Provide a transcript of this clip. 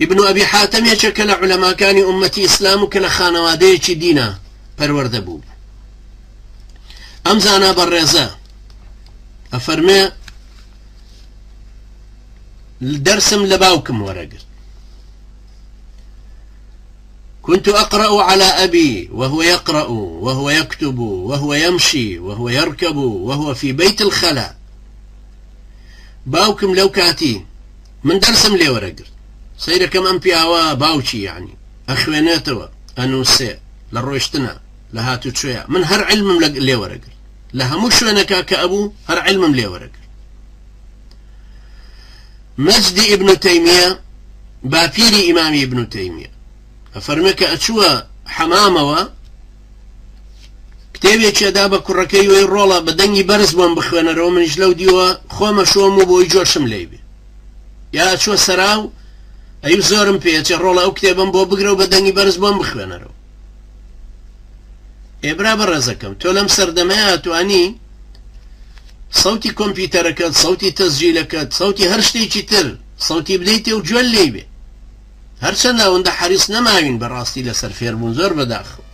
ابن أبي حاتم يشكل علماء كان أمتي إسلام كلا خانواديك دينا پرورده بوو. ئەم زانا بەڕێزە ئەفەرمێ دەرسم لە باوکم وەرەگرت. كنت أقرأ على أبي وهو يقرأ وهو يكتب وهو يمشي وهو يركب وهو في بيت الخلاء. باوكم لو كاتي من درسم لي ورقر سيركم أم بياوا باوشي يعني أخواناتوا أنوسي للروشتنا لهاتو شوية من هر علم لي ورقر لها مش شوينكا كأبو هر علم لي ورقر. مجدي ابن تيمية بابيري إمامي ابن تيمية أفرمك أتشوى حمامة كتابي كدا بكركي ويرولا بدني برز بون بخوانا رو منش لو ديوا خوما شومو بو يجورشم ليبي يا أتشوى سراو أيو زورم بيتي رولا أو كتابا بو بقرو بدني برز بون بخوانا رو إبرا برزكم تولم سردمات وأني صوتي كمبيوتركت صوتي تسجيلكت صوتي هرشتي تر صوتي بديتي وجول ليبي هرچەندە ئەوەندە حەریص نەماوین بەڕاستی لەسەر فێربوون زۆر بەداخەوە